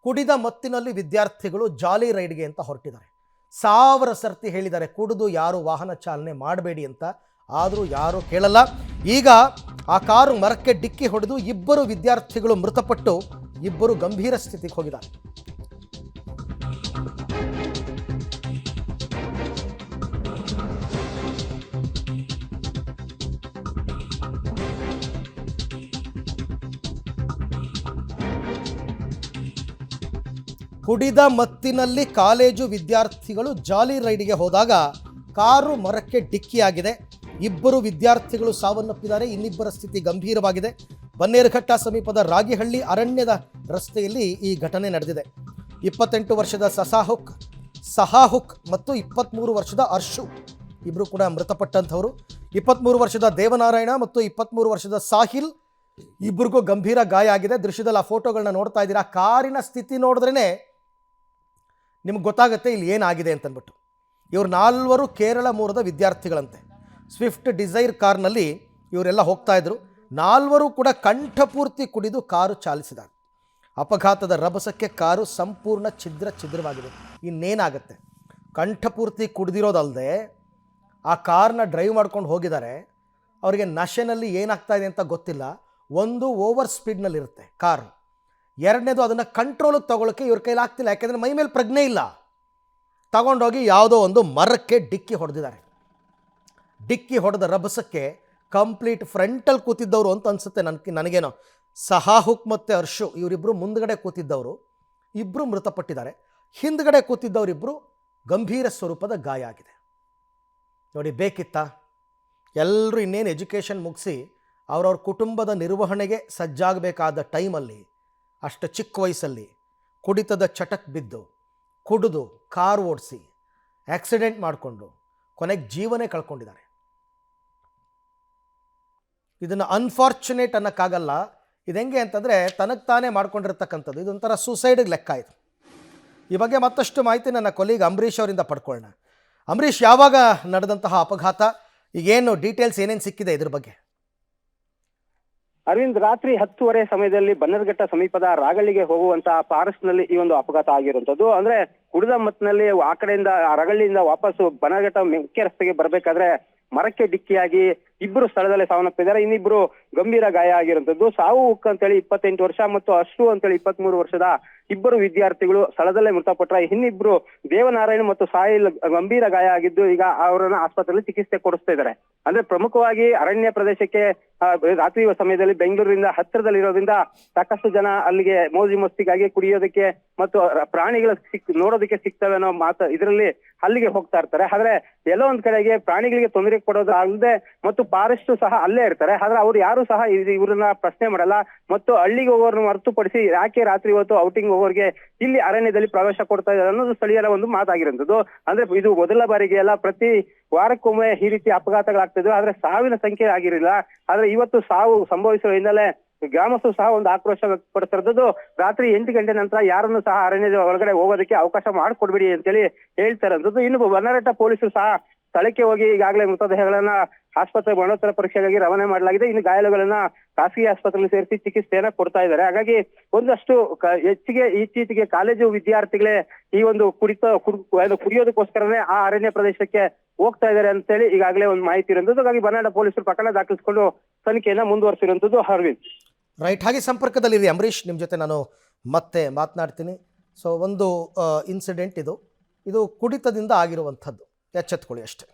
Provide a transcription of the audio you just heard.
ಕುಡಿದ ಮತ್ತಿನಲ್ಲಿ ವಿದ್ಯಾರ್ಥಿಗಳು ಜಾಲಿ ರೈಡ್ಗೆ ಅಂತ ಹೊರಟಿದ್ದಾರೆ. 1000 ಸರ್ತಿ ಹೇಳಿದ್ದಾರೆ ಕುಡಿದು ಯಾರು ವಾಹನ ಚಾಲನೆ ಮಾಡಬೇಡಿ ಅಂತ, ಆದರೂ ಯಾರೂ ಕೇಳಲ್ಲ. ಈಗ ಆ ಕಾರು ಮರಕ್ಕೆ ಡಿಕ್ಕಿ ಹೊಡೆದು 2 ವಿದ್ಯಾರ್ಥಿಗಳು ಮೃತಪಟ್ಟು 2 ಗಂಭೀರ ಸ್ಥಿತಿಗೆ ಹೋಗಿದ್ದಾರೆ. ಕುಡಿದ ಮತ್ತಿನಲ್ಲಿ ಕಾಲೇಜು ವಿದ್ಯಾರ್ಥಿಗಳು ಜಾಲಿ ರೈಡ್ಗೆ ಹೋದಾಗ ಕಾರು ಮರಕ್ಕೆ ಡಿಕ್ಕಿಯಾಗಿದೆ. 2 ವಿದ್ಯಾರ್ಥಿಗಳು ಸಾವನ್ನಪ್ಪಿದ್ದಾರೆ, ಇನ್ನಿಬ್ಬರ ಸ್ಥಿತಿ ಗಂಭೀರವಾಗಿದೆ. ಬನ್ನೇರುಘಟ್ಟ ಸಮೀಪದ ರಾಗಿಹಳ್ಳಿ ಅರಣ್ಯದ ರಸ್ತೆಯಲ್ಲಿ ಈ ಘಟನೆ ನಡೆದಿದೆ. 28 ವರ್ಷದ ಸಹಾಹುಕ್ ಮತ್ತು 23 ವರ್ಷದ ಅರ್ಷು ಇಬ್ಬರು ಕೂಡ ಮೃತಪಟ್ಟಂಥವರು. 23 ವರ್ಷದ ದೇವನಾರಾಯಣ ಮತ್ತು 23 ವರ್ಷದ ಸಾಹಿಲ್ ಇಬ್ಬರಿಗೂ ಗಂಭೀರ ಗಾಯ ಆಗಿದೆ. ದೃಶ್ಯದಲ್ಲಿ ಆ ಫೋಟೋಗಳನ್ನ ನೋಡ್ತಾ ಇದ್ದೀರಾ. ಕಾರಿನ ಸ್ಥಿತಿ ನೋಡಿದ್ರೇ ನಿಮ್ಗೆ ಗೊತ್ತಾಗುತ್ತೆ ಇಲ್ಲಿ ಏನಾಗಿದೆ ಅಂತಂದ್ಬಿಟ್ಟು. ಇವರು 4 ಕೇರಳ ಮೂಲದ ವಿದ್ಯಾರ್ಥಿಗಳಂತೆ. ಸ್ವಿಫ್ಟ್ ಡಿಸೈರ್ ಕಾರ್ನಲ್ಲಿ ಇವರೆಲ್ಲ ಹೋಗ್ತಾ ಇದ್ರು. 4 ಕೂಡ ಕಂಠಪೂರ್ತಿ ಕುಡಿದು ಕಾರು ಚಾಲಿಸಿದ್ದಾರೆ. ಅಪಘಾತದ ರಭಸಕ್ಕೆ ಕಾರು ಸಂಪೂರ್ಣ ಛಿದ್ರವಾಗಿದೆ. ಇನ್ನೇನಾಗುತ್ತೆ? ಕಂಠಪೂರ್ತಿ ಕುಡಿದಿರೋದಲ್ಲದೆ ಆ ಕಾರ್ನ ಡ್ರೈವ್ ಮಾಡ್ಕೊಂಡು ಹೋಗಿದ್ದಾರೆ. ಅವರಿಗೆ ನಶೆನಲ್ಲಿ ಏನಾಗ್ತಾ ಇದೆ ಅಂತ ಗೊತ್ತಿಲ್ಲ. ಒಂದು ಓವರ್ ಸ್ಪೀಡ್ನಲ್ಲಿರುತ್ತೆ ಕಾರು, ಎರಡನೇದು ಅದನ್ನು ಕಂಟ್ರೋಲಿಗೆ ತಗೊಳ್ಳೋಕ್ಕೆ ಇವ್ರ ಕೈಲಿ ಆಗ್ತಿಲ್ಲ, ಯಾಕೆಂದರೆ ಮೈ ಮೇಲೆ ಪ್ರಜ್ಞೆ ಇಲ್ಲ. ತಗೊಂಡೋಗಿ ಯಾವುದೋ ಒಂದು ಮರಕ್ಕೆ ಡಿಕ್ಕಿ ಹೊಡೆದಿದ್ದಾರೆ. ಡಿಕ್ಕಿ ಹೊಡೆದ ರಭಸಕ್ಕೆ ಕಂಪ್ಲೀಟ್ ಫ್ರಂಟಲ್ಲಿ ಕೂತಿದ್ದವರು ಅಂತ ಅನಿಸುತ್ತೆ ನನಗೇನೋ. ಸಹಾಹುಕ್ ಮತ್ತು ಅರ್ಷು ಇವರಿಬ್ಬರು ಮುಂದ್ಗಡೆ ಕೂತಿದ್ದವರು, 2 ಮೃತಪಟ್ಟಿದ್ದಾರೆ. ಹಿಂದ್ಗಡೆ ಕೂತಿದ್ದವರಿಬ್ಬರು ಗಂಭೀರ ಸ್ವರೂಪದ ಗಾಯ ಆಗಿದೆ. ನೋಡಿ, ಬೇಕಿತ್ತಾ? ಎಲ್ಲರೂ ಇನ್ನೇನು ಎಜುಕೇಷನ್ ಮುಗಿಸಿ ಅವರವ್ರ ಕುಟುಂಬದ ನಿರ್ವಹಣೆಗೆ ಸಜ್ಜಾಗಬೇಕಾದ ಟೈಮಲ್ಲಿ, ಅಷ್ಟು ಚಿಕ್ಕ ವಯಸ್ಸಲ್ಲಿ ಕುಡಿತದ ಚಟಕ್ಕೆ ಬಿದ್ದು ಕುಡಿದು ಕಾರು ಓಡಿಸಿ ಆಕ್ಸಿಡೆಂಟ್ ಮಾಡಿಕೊಂಡು ಕೊನೆಗೆ ಜೀವನೇ ಕಳ್ಕೊಂಡಿದ್ದಾರೆ. ಇದನ್ನು ಅನ್ಫಾರ್ಚುನೇಟ್ ಅನ್ನೋಕ್ಕಾಗಲ್ಲ. ಇದು ಹೆಂಗೆ ಅಂತಂದರೆ ತನಗೆ ತಾನೇ ಮಾಡ್ಕೊಂಡಿರ್ತಕ್ಕಂಥದ್ದು. ಇದೊಂಥರ ಸೂಸೈಡಿಗೆ ಲೆಕ್ಕ ಇದು. ಈ ಬಗ್ಗೆ ಮತ್ತಷ್ಟು ಮಾಹಿತಿ ನನ್ನ ಕೊಲೀಗ್ ಅಂಬರೀಷ್ ಅವರಿಂದ ಪಡ್ಕೊಳ್ಳೋಣ. ಅಂಬರೀಷ್, ಯಾವಾಗ ನಡೆದಂತಹ ಅಪಘಾತ, ಈಗೇನು ಡೀಟೇಲ್ಸ್ ಏನೇನು ಸಿಕ್ಕಿದೆ ಇದ್ರ ಬಗ್ಗೆ? ಅರವಿಂದ್, ರಾತ್ರಿ 10:30 ಸಮಯದಲ್ಲಿ ಬನ್ನರ್ಘಟ್ಟ ಸಮೀಪದ ರಾಗಳ್ಳಿಗೆ ಹೋಗುವಂತಹ ಫಾರೆಸ್ಟ್ನಲ್ಲಿ ಈ ಒಂದು ಅಪಘಾತ ಆಗಿರುವಂತದ್ದು. ಅಂದ್ರೆ ಕುಡಿದ ಮತ್ತಿನಲ್ಲಿ ಆ ಕಡೆಯಿಂದ ರಗಳ್ಳಿಯಿಂದ ವಾಪಸ್ಸು ಬನ್ನರ್ಘಟ್ಟ ಮುಖ್ಯ ರಸ್ತೆಗೆ ಬರಬೇಕಾದ್ರೆ ಮರಕ್ಕೆ ಡಿಕ್ಕಿಯಾಗಿ 2 ಸ್ಥಳದಲ್ಲೇ ಸಾವನ್ನಪ್ಪಿದ್ದಾರೆ. ಇನ್ನಿಬ್ರು ಗಂಭೀರ ಗಾಯ ಆಗಿರುವಂತದ್ದು. ಸಾಹುಕ್ ಅಂತೇಳಿ 28 ವರ್ಷ ಮತ್ತು ಅಶ್ರು ಅಂತೇಳಿ 23 ವರ್ಷದ 2 ವಿದ್ಯಾರ್ಥಿಗಳು ಸ್ಥಳದಲ್ಲೇ ಮೃತಪಟ್ಟರೆ, ಇನ್ನಿಬ್ರು ದೇವನಾರಾಯಣ ಮತ್ತು ಸಾಹಿಲ್ ಗಂಭೀರ ಗಾಯ ಆಗಿದ್ದು ಈಗ ಅವರನ್ನ ಆಸ್ಪತ್ರೆಯಲ್ಲಿ ಚಿಕಿತ್ಸೆ ಕೊಡಿಸ್ತಾ ಇದ್ದಾರೆ. ಅಂದ್ರೆ ಪ್ರಮುಖವಾಗಿ ಅರಣ್ಯ ಪ್ರದೇಶಕ್ಕೆ ರಾತ್ರಿ ಸಮಯದಲ್ಲಿ ಬೆಂಗಳೂರಿನಿಂದ ಹತ್ತಿರದಲ್ಲಿರೋದ್ರಿಂದ ಸಾಕಷ್ಟು ಜನ ಅಲ್ಲಿಗೆ ಮೋಜು ಮಸ್ತಿಗಾಗಿ ಕುಡಿಯೋದಕ್ಕೆ ಮತ್ತು ಪ್ರಾಣಿಗಳು ನೋಡೋದಕ್ಕೆ ಸಿಗ್ತವೆ ಅನ್ನೋ ಮಾತು ಇದರಲ್ಲಿ ಅಲ್ಲಿಗೆ ಹೋಗ್ತಾ ಇರ್ತಾರೆ. ಆದ್ರೆ ಎಲ್ಲೋ ಒಂದ್ ಕಡೆಗೆ ಪ್ರಾಣಿಗಳಿಗೆ ತೊಂದರೆ ಕೊಡೋದು ಅಲ್ಲದೆ ಮತ್ತು ಫಾರೆಸ್ಟ್ ಸಹ ಅಲ್ಲೇ ಇರ್ತಾರೆ. ಆದ್ರೆ ಅವ್ರು ಯಾರು ಸಹ ಇವ್ರನ್ನ ಪ್ರಶ್ನೆ ಮಾಡಲ್ಲ. ಮತ್ತು ಹಳ್ಳಿಗೆ ಹೋಗೋರ್ನ ಹೊರತುಪಡಿಸಿ ಯಾಕೆ ರಾತ್ರಿ ಹೊತ್ತು ಔಟಿಂಗ್ ಹೋಗೋರ್ಗೆ ಇಲ್ಲಿ ಅರಣ್ಯದಲ್ಲಿ ಪ್ರವೇಶ ಕೊಡ್ತಾ ಇದ್ದಾರೆ ಅನ್ನೋದು ಸ್ಥಳೀಯರ ಒಂದು ಮಾತಾಗಿರುವಂತದ್ದು. ಅಂದ್ರೆ ಇದು ಮೊದಲ ಬಾರಿಗೆ ಅಲ್ಲ, ಪ್ರತಿ ವಾರಕ್ಕೊಮ್ಮೆ ಈ ರೀತಿ ಅಪಘಾತಗಳಾಗ್ತಿದ್ವು. ಆದ್ರೆ ಸಾವಿನ ಸಂಖ್ಯೆ ಆಗಿರಲಿಲ್ಲ. ಆದ್ರೆ ಇವತ್ತು ಸಾವು ಸಂಭವಿಸುವ ಹಿನ್ನೆಲೆ ಗ್ರಾಮಸ್ಥರು ಸಹ ಒಂದು ಆಕ್ರೋಶ ವ್ಯಕ್ತಪಡಿಸಿರೋದು. ರಾತ್ರಿ 8 ಗಂಟೆ ನಂತರ ಯಾರನ್ನು ಸಹ ಅರಣ್ಯದ ಒಳಗಡೆ ಹೋಗೋದಕ್ಕೆ ಅವಕಾಶ ಮಾಡಿಕೊಡ್ಬೇಡಿ ಅಂತೇಳಿ ಹೇಳ್ತಾ ಇರೋದು. ಇನ್ನು ಬನ್ನರ್ಘಟ್ಟ ಪೊಲೀಸರು ಸಹ ಸ್ಥಳಕ್ಕೆ ಹೋಗಿ ಈಗಾಗಲೇ ಮೃತದೇಹಗಳನ್ನ ಆಸ್ಪತ್ರೆ ಮರಣೋತ್ತರ ಪರೀಕ್ಷೆಗಾಗಿ ರವಾನೆ ಮಾಡಲಾಗಿದೆ. ಇನ್ನು ಗಾಯಾಳುಗಳನ್ನ ಖಾಸಗಿ ಆಸ್ಪತ್ರೆಯಲ್ಲಿ ಸೇರಿಸಿ ಚಿಕಿತ್ಸೆಯನ್ನ ಕೊಡ್ತಾ ಇದ್ದಾರೆ. ಹಾಗಾಗಿ ಒಂದಷ್ಟು ಹೆಚ್ಚಿಗೆ ಇತ್ತೀಚೆಗೆ ಕಾಲೇಜು ವಿದ್ಯಾರ್ಥಿಗಳೇ ಈ ಒಂದು ಕುಡಿಯೋದಕ್ಕೋಸ್ಕರನೇ ಆ ಅರಣ್ಯ ಪ್ರದೇಶಕ್ಕೆ ಹೋಗ್ತಾ ಇದ್ದಾರೆ ಅಂತೇಳಿ ಈಗಾಗಲೇ ಒಂದು ಮಾಹಿತಿ ಇರುವಂತದ್ದು. ಹಾಗಾಗಿ ಬನ್ನಡ ಪೊಲೀಸರು ಪ್ರಕರಣ ದಾಖಲಿಸಿಕೊಂಡು ತನಿಖೆಯನ್ನ ಮುಂದುವರಿಸಿರುವಂತದ್ದು. ಅರವಿಂದ್, ರೈಟ್, ಹಾಗೆ ಸಂಪರ್ಕದಲ್ಲಿರಿ ಅಂಬರೀಷ್, ನಿಮ್ಮ ಜೊತೆ ನಾನು ಮತ್ತೆ ಮಾತನಾಡ್ತೀನಿ. ಸೊ ಒಂದು ಇನ್ಸಿಡೆಂಟ್ ಇದು ಕುಡಿತದಿಂದ ಆಗಿರುವಂಥದ್ದು, ಎಚ್ಚೆತ್ಕೊಳ್ಳಿ ಅಷ್ಟೇ.